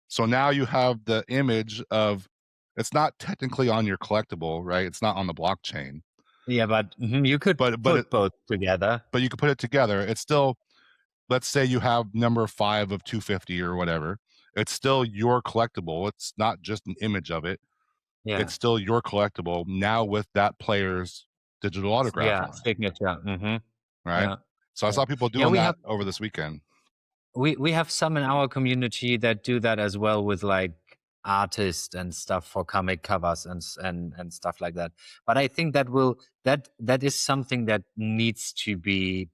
So now you have the image of, it's not technically on your collectible, right? It's not on the blockchain, Yeah, but you could but put both together. you can put it together. It's still, let's say you have number 5 of 250 or whatever. It's still your collectible. It's not just an image of it. Yeah. It's still your collectible now with that player's digital autograph Yeah, on it, signature. right? Yeah. So I Yeah. saw people Yeah, doing that over this weekend. we have some in our community that do that as well with like artists and stuff for comic covers and stuff like that. But I think that is something that needs to be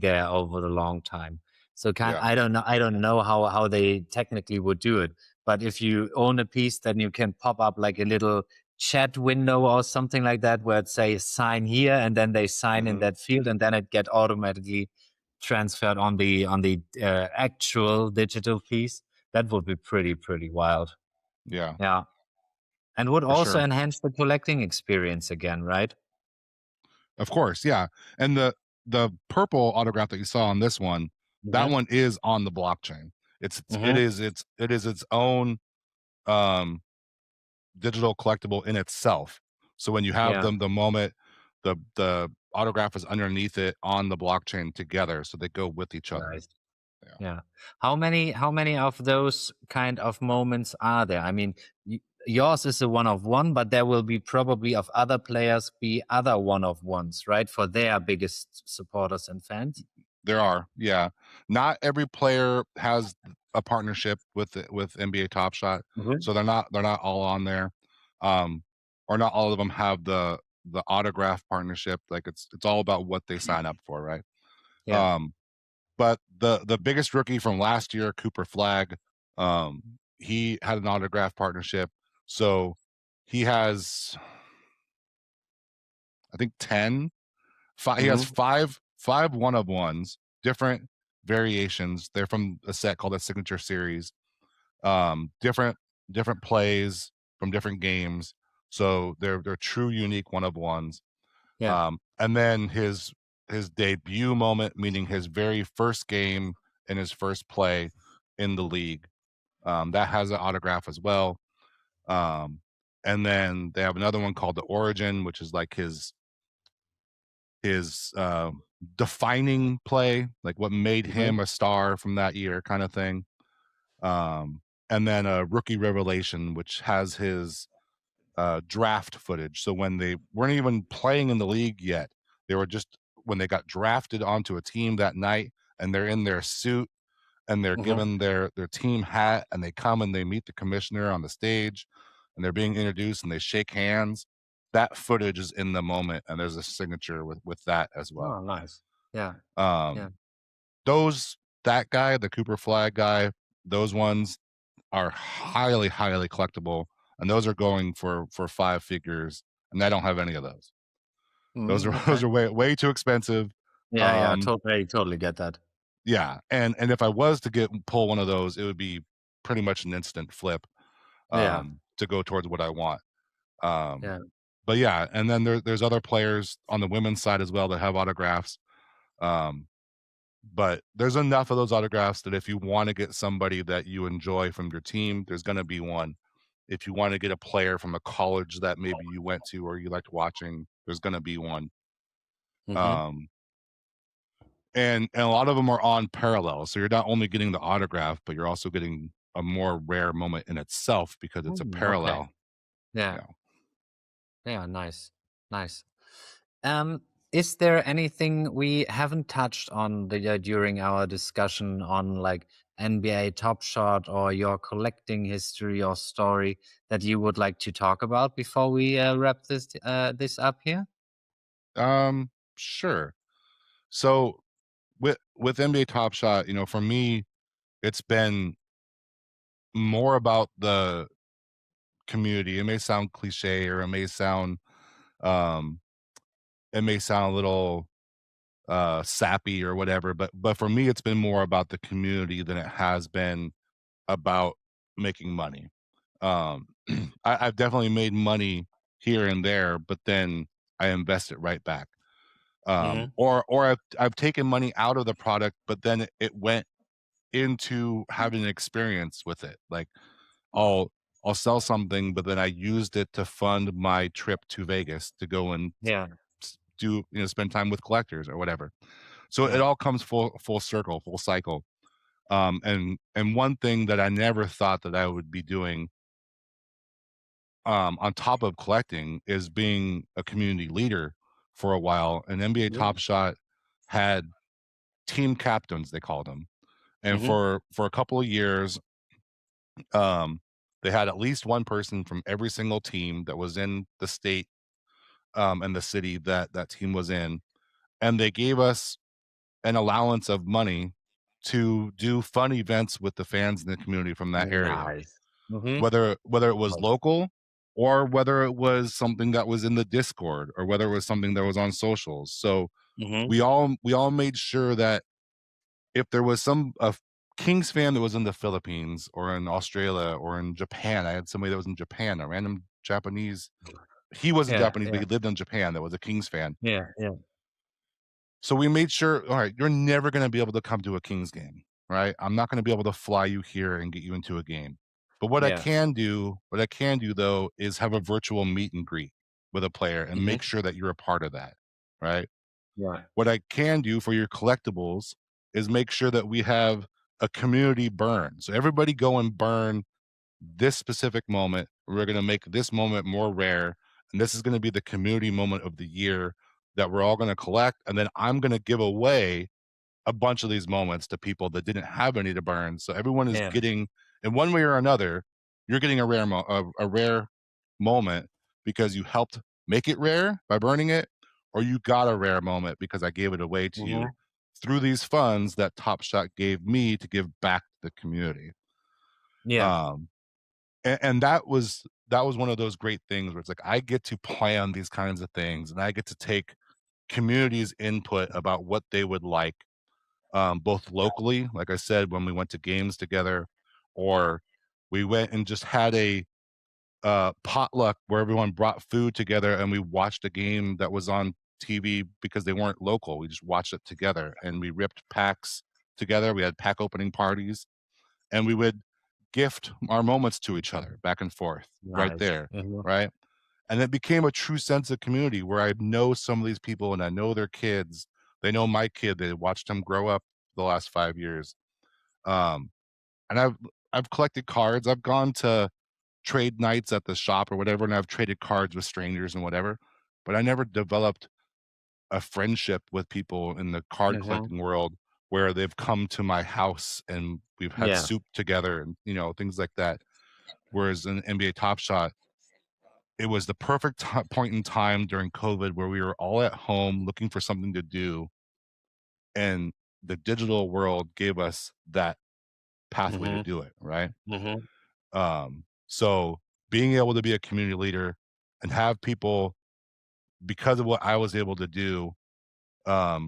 there over the long time. So Yeah. I don't know how they technically would do it. But if you own a piece, then you can pop up like a little chat window or something like that where it says sign here, and then they sign in Hmm. that field, and then it get automatically transferred on the actual digital piece. That would be pretty wild. Yeah, Yeah, and would for also sure. enhance the collecting experience again, right? Of course, yeah. And the purple autograph that you saw on this one, that Hmm. one is on the blockchain. Hmm. It is its own um digital collectible in itself. So when you have Yeah, them, the moment the autograph is underneath it on the blockchain together, so they go with each other. nice. Yeah. Yeah. How many of those kind of moments are there? I mean, yours is a one of one, but there will be probably of other players be other one of ones, right? For their biggest supporters and fans. There are, yeah. Not every player has a partnership with NBA Top Shot, Hmm. so they're not all on there, um, or not all of them have the autograph partnership. Like it's all about what they sign up for, right? Yeah. Um, but the biggest rookie from last year, Cooper Flag, he had an autograph partnership, so he has, I think, 10. He has Hmm. five one of ones, different variations. They're from a set called the Signature Series. Different plays from different games. So they're true unique one of ones. Yeah. And then his debut moment, meaning his very first game and his first play in the league. That has an autograph as well. Um, and then they have another one called the Origin, which is like his defining play, like what made Hmm. him a star from that year, kind of thing. Um, and then a rookie revelation, which has his draft footage. So when they weren't even playing in the league yet, they were just when they got drafted onto a team that night, and they're in their suit and they're Hmm. given their team hat, and they come and they meet the commissioner on the stage, and they're being introduced and they shake hands. That footage is in the moment, and there's a signature with that as well. Oh, nice. Yeah. Yeah. Um, those that guy, the Cooper Flag guy, those ones are highly collectible, and those are going for 5 figures, and I don't have any of those. Those are those Okay. are way too expensive. Yeah. Yeah. Um, Totally get that. yeah, and if I was to pull one of those, it would be pretty much an instant flip Yeah. to go towards what I want. Um, Yeah. but yeah, and then there's other players on the women's side as well that have autographs. Um, but there's enough of those autographs that if you want to get somebody that you enjoy from your team, there's going to be one. If you want to get a player from a college that maybe you went to or you liked watching, there's going to be one. Hmm. Um, and a lot of them are on parallel, so you're not only getting the autograph, but you're also getting a more rare moment in itself because it's a Okay. parallel. You Yeah. know, Yeah. Nice. Nice. Um, is there anything we haven't touched on during our discussion on like NBA Top Shot or your collecting history or story that you would like to talk about before we wrap this up here? Sure. So with NBA Top Shot, for me, it's been more about the community. It may sound cliche, or um it may sound a little sappy or whatever, but for me it's been more about the community than it has been about making money. Um I've definitely made money here and there, but then I invest it right back. Hmm. Or I've taken money out of the product, but then it went into having an experience with it. Like I'll I'll sell something, but then I used it to fund my trip to Vegas to go and Yeah, do spend time with collectors or whatever. So it yeah, all comes full circle, full cycle. And one thing that I never thought that I would be doing, on top of collecting, is being a community leader for a while. And NBA yeah. Top Shot had team captains, they called them. And Hmm. for a couple of years, um, they had at least one person from every single team that was in the state, and the city that that team was in, and they gave us an allowance of money to do fun events with the fans in the community from that area, Nice. Hmm. whether it was local, or whether it was something that was in the Discord, or whether it was something that was on socials. So Hmm. we all made sure that if there was a Kings fan that was in the Philippines or in Australia or in Japan. I had somebody that was in Japan, a random Japanese. He wasn't Yeah, Japanese, but yeah, he lived in Japan, that was a Kings fan. yeah, yeah, So we made sure, all right, you're never gonna be able to come to a Kings game, right? I'm not gonna be able to fly you here and get you into a game. But yeah. what I can do though, is have a virtual meet and greet with a player and Hmm. make sure that you're a part of that, right? Yeah, What I can do for your collectibles is make sure that we have a community burn. So everybody go and burn this specific moment. We're going to make this moment more rare. And this is going to be the community moment of the year that we're all going to collect. And then I'm going to give away a bunch of these moments to people that didn't have any to burn. So everyone is yeah, getting, in one way or another, you're getting a rare moment because you helped make it rare by burning it, or you got a rare moment because I gave it away to you hmm, through these funds that Top Shot gave me to give back to the community. yeah, Um, and that was one of those great things where it's like I get to plan these kinds of things, and I get to take community's input about what they would like, both locally, like I said, when we went to games together, or we went and just had a potluck where everyone brought food together and we watched a game that was on TV because they weren't local. We just watched it together and we ripped packs together. We had pack opening parties, and we would gift our moments to each other back and forth right nice. there, Hmm. right? And it became a true sense of community where I know some of these people and I know their kids. They know my kid. They watched him grow up the last 5 years. Um, and I've collected cards. I've gone to trade nights at the shop or whatever, and I've traded cards with strangers and whatever. But I never developed a friendship with people in the card Hmm. collecting world where they've come to my house and we've had Yeah. soup together and things like that. Whereas in NBA Top Shot, it was the perfect point in time during COVID where we were all at home looking for something to do, and the digital world gave us that pathway to Hmm. do it, right? Hmm. So being able to be a community leader and have people, because of what I was able to do,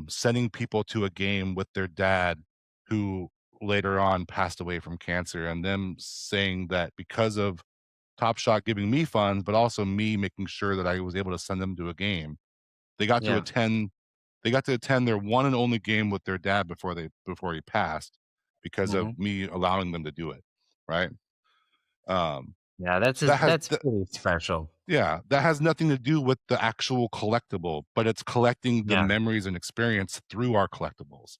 sending people to a game with their dad who later on passed away from cancer, and them saying that because of Top Shot giving me funds, but also me making sure that I was able to send them to a game. They got to Yeah. attend they got to attend their one and only game with their dad before he passed, because of Hmm. me allowing them to do it, right? Um, Yeah, so that has that's pretty special. yeah, that has nothing to do with the actual collectible, but it's collecting the Yeah, memories and experience through our collectibles.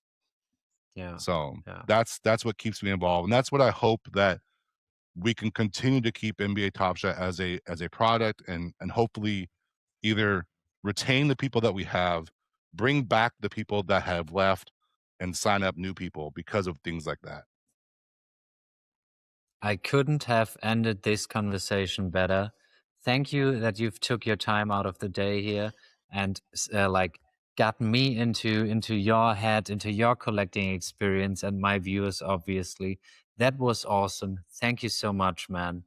yeah, So yeah. that's what keeps me involved, and that's what I hope that we can continue to keep NBA Top Shot as a product, and hopefully either retain the people that we have, bring back the people that have left, and sign up new people because of things like that. I couldn't have ended this conversation better. Thank you that you've took your time out of the day here and like got me into your head, into your collecting experience and my viewers obviously. That was awesome. Thank you so much, man.